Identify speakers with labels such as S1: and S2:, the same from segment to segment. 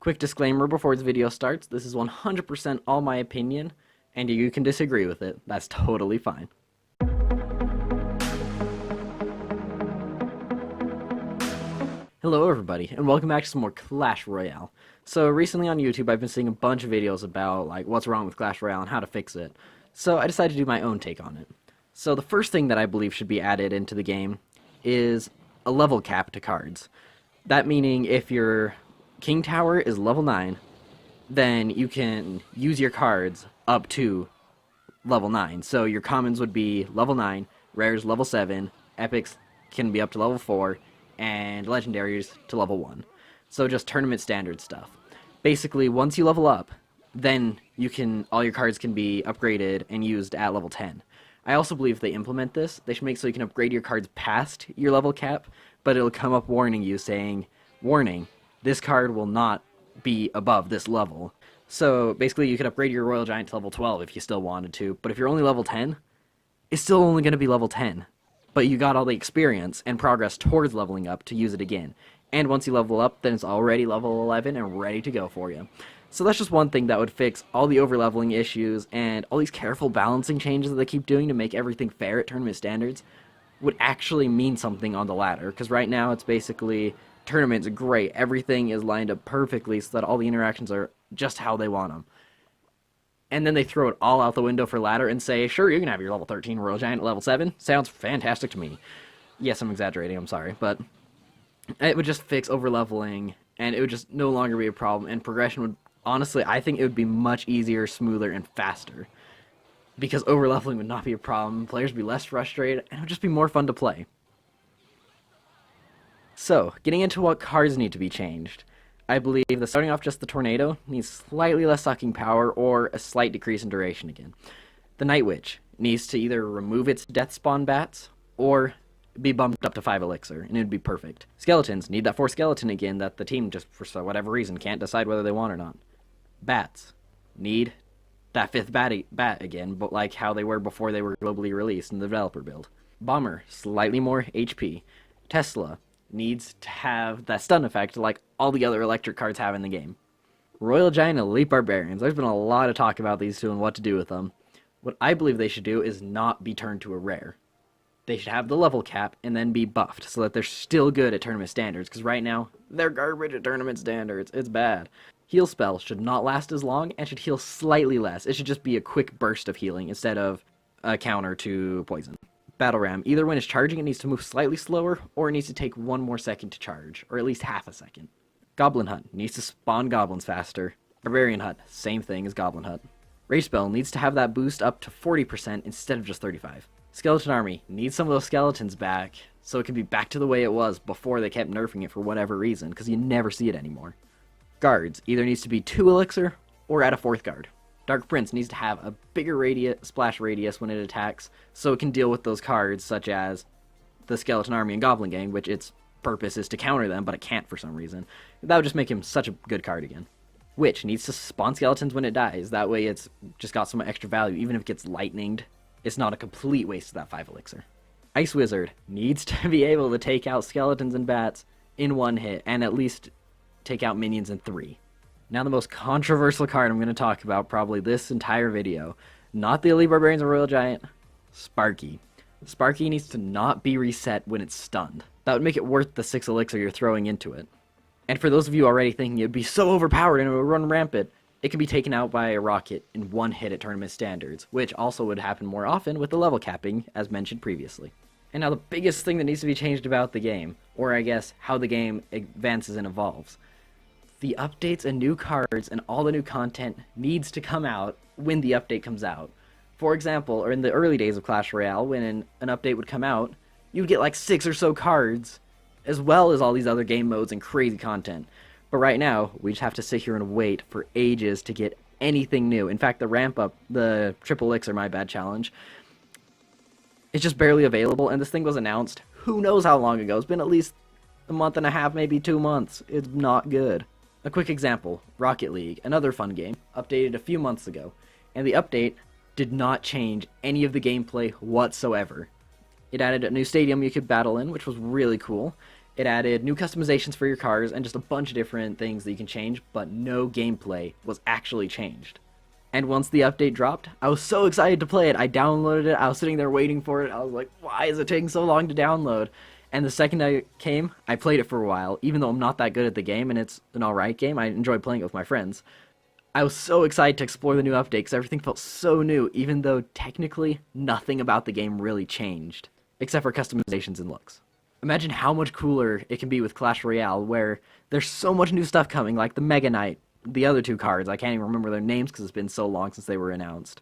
S1: Quick disclaimer before this video starts, this is 100% all my opinion, and you can disagree with it. That's totally fine. Hello everybody, and welcome back to some more Clash Royale. So recently on YouTube I've been seeing a bunch of videos about what's wrong with Clash Royale and how to fix it. So I decided to do my own take on it. So the first thing that I believe should be added into the game is a level cap to cards. That meaning if your King Tower is level 9, then you can use your cards up to level 9. So your commons would be level 9, rares level 7, epics can be up to level 4, and legendaries to level 1. So just tournament standard stuff. Basically, once you level up, then all your cards can be upgraded and used at level 10. I also believe if they implement this, they should make so you can upgrade your cards past your level cap, but it'll come up warning you saying, warning, this card will not be above this level. So basically you could upgrade your Royal Giant to level 12 if you still wanted to, but if you're only level 10, it's still only going to be level 10. But you got all the experience and progress towards leveling up to use it again. And once you level up, then it's already level 11 and ready to go for you. So that's just one thing that would fix all the over-leveling issues and all these careful balancing changes that they keep doing to make everything fair at tournament standards would actually mean something on the ladder. Because right now it's basically, tournament's great, everything is lined up perfectly so that all the interactions are just how they want them. And then they throw it all out the window for ladder and say, sure, you can have your level 13 Royal Giant at level 7. Sounds fantastic to me. Yes, I'm exaggerating, I'm sorry, but it would just fix over-leveling, and it would just no longer be a problem, and progression would, honestly, I think it would be much easier, smoother, and faster. Because over-leveling would not be a problem, players would be less frustrated, and it would just be more fun to play. So, getting into what cards need to be changed. I believe that starting off just the Tornado needs slightly less sucking power or a slight decrease in duration again. The Night Witch needs to either remove its death spawn bats or be bumped up to 5 elixir, and it would be perfect. Skeletons need that 4 skeleton again that the team just for whatever reason can't decide whether they want or not. Bats need that 5th bat again, but like how they were before they were globally released in the developer build. Bomber, slightly more HP. Tesla needs to have that stun effect like all the other electric cards have in the game. Royal Giant Elite Barbarians. There's been a lot of talk about these two and what to do with them. What I believe they should do is not be turned to a rare. They should have the level cap and then be buffed so that they're still good at tournament standards, because right now, they're garbage at tournament standards. It's bad. Heal spell should not last as long and should heal slightly less. It should just be a quick burst of healing instead of a counter to poison. Battle Ram, either when it's charging it needs to move slightly slower, or it needs to take 1 more second to charge, or at least half a second. Goblin Hut needs to spawn goblins faster. Barbarian Hut, same thing as Goblin Hut. Rage Spell needs to have that boost up to 40% instead of just 35%. Skeleton Army needs some of those skeletons back, so it can be back to the way it was before they kept nerfing it for whatever reason, because you never see it anymore. Guards either needs to be 2 elixir, or add a 4th guard. Dark Prince needs to have a bigger splash radius when it attacks, so it can deal with those cards such as the Skeleton Army and Goblin Gang, which its purpose is to counter them, but it can't for some reason. That would just make him such a good card again. Witch needs to spawn skeletons when it dies, that way it's just got some extra value, even if it gets lightninged, it's not a complete waste of that 5 elixir. Ice Wizard needs to be able to take out skeletons and bats in 1 hit, and at least take out minions in 3. Now the most controversial card I'm going to talk about probably this entire video. Not the Elite Barbarians or Royal Giant. Sparky. Sparky needs to not be reset when it's stunned. That would make it worth the 6 elixir you're throwing into it. And for those of you already thinking it'd be so overpowered and it would run rampant, it can be taken out by a rocket in 1 hit at tournament standards, which also would happen more often with the level capping, as mentioned previously. And now the biggest thing that needs to be changed about the game, or I guess how the game advances and evolves. The updates and new cards and all the new content needs to come out when the update comes out. For example, or in the early days of Clash Royale, when an update would come out, you'd get like 6 or so cards, as well as all these other game modes and crazy content. But right now, we just have to sit here and wait for ages to get anything new. In fact, the ramp up, the triple elixir, my bad challenge, it's just barely available, and this thing was announced who knows how long ago. It's been at least a month and a half, maybe 2 months. It's not good. A quick example, Rocket League, another fun game, updated a few months ago, and the update did not change any of the gameplay whatsoever. It added a new stadium you could battle in, which was really cool, It added new customizations for your cars and just a bunch of different things that you can change, but no gameplay was actually changed. And once the update dropped, I was so excited to play it. I downloaded it. I was sitting there waiting for it. I was like, why is it taking so long to download? And the second I came, I played it for a while, even though I'm not that good at the game and it's an alright game. I enjoy playing it with my friends. I was so excited to explore the new update because everything felt so new, even though technically nothing about the game really changed, except for customizations and looks. Imagine how much cooler it can be with Clash Royale, where there's so much new stuff coming, like the Mega Knight, the other two cards. I can't even remember their names because it's been so long since they were announced.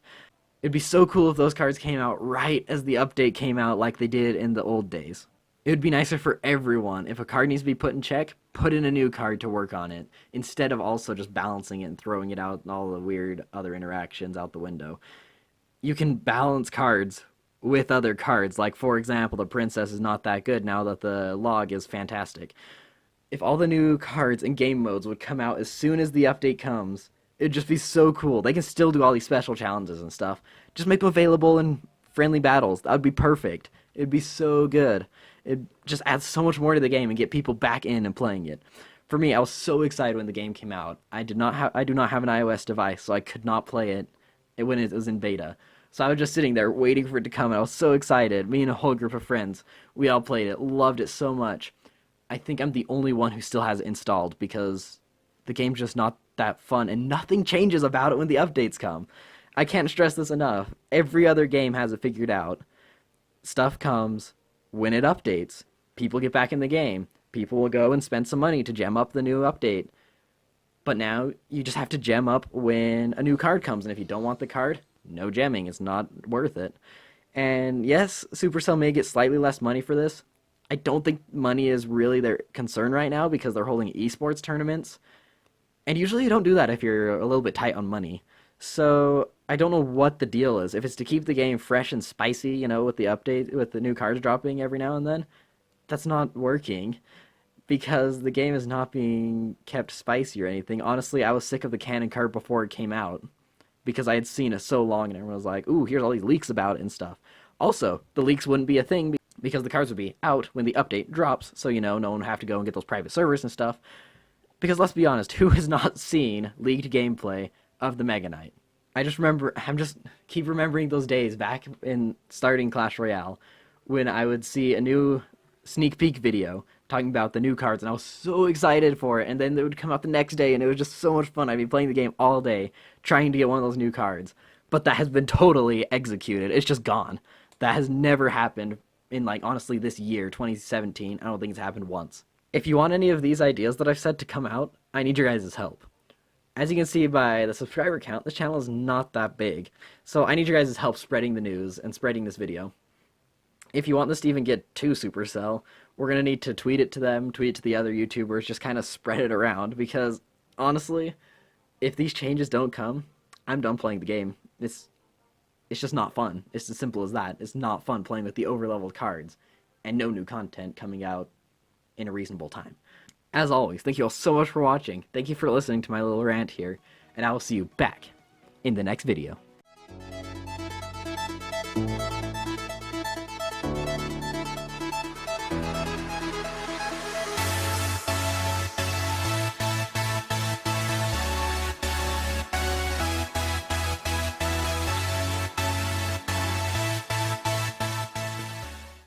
S1: It'd be so cool if those cards came out right as the update came out like they did in the old days. It would be nicer for everyone. If a card needs to be put in check, put in a new card to work on it, instead of also just balancing it and throwing it out and all the weird other interactions out the window. You can balance cards with other cards, like for example, the princess is not that good now that the log is fantastic. If all the new cards and game modes would come out as soon as the update comes, it'd just be so cool. They can still do all these special challenges and stuff. Just make them available in friendly battles. That would be perfect. It'd be so good. It just adds so much more to the game and get people back in and playing it. For me, I was so excited when the game came out. I do not have an iOS device, so I could not play it when it was in beta. So I was just sitting there waiting for it to come, and I was so excited. Me and a whole group of friends, we all played it, loved it so much. I think I'm the only one who still has it installed because the game's just not that fun, and nothing changes about it when the updates come. I can't stress this enough. Every other game has it figured out. Stuff comes when it updates. People get back in the game. People will go and spend some money to gem up the new update. But now you just have to gem up when a new card comes, and if you don't want the card, no gemming. It's not worth it. And yes, Supercell may get slightly less money for this. I don't think money is really their concern right now because they're holding esports tournaments. And usually you don't do that if you're a little bit tight on money. So I don't know what the deal is. If it's to keep the game fresh and spicy, with the update, with the new cards dropping every now and then, that's not working because the game is not being kept spicy or anything. Honestly, I was sick of the canon card before it came out because I had seen it so long and everyone was like, ooh, here's all these leaks about it and stuff. Also, the leaks wouldn't be a thing because the cards would be out when the update drops, so no one would have to go and get those private servers and stuff. Because let's be honest, who has not seen leaked gameplay of the Mega Knight? I'm just keep remembering those days back in starting Clash Royale when I would see a new sneak peek video talking about the new cards and I was so excited for it, and then it would come out the next day and it was just so much fun. I'd be playing the game all day trying to get one of those new cards. But that has been totally executed. It's just gone. That has never happened in honestly this year, 2017. I don't think it's happened once. If you want any of these ideas that I've said to come out, I need your guys' help. As you can see by the subscriber count, this channel is not that big. So I need your guys' help spreading the news and spreading this video. If you want this to even get to Supercell, we're going to need to tweet it to them, tweet it to the other YouTubers, just kind of spread it around. Because, honestly, if these changes don't come, I'm done playing the game. It's just not fun. It's as simple as that. It's not fun playing with the overleveled cards and no new content coming out in a reasonable time. As always, thank you all so much for watching. Thank you for listening to my little rant here, and I will see you back in the next video.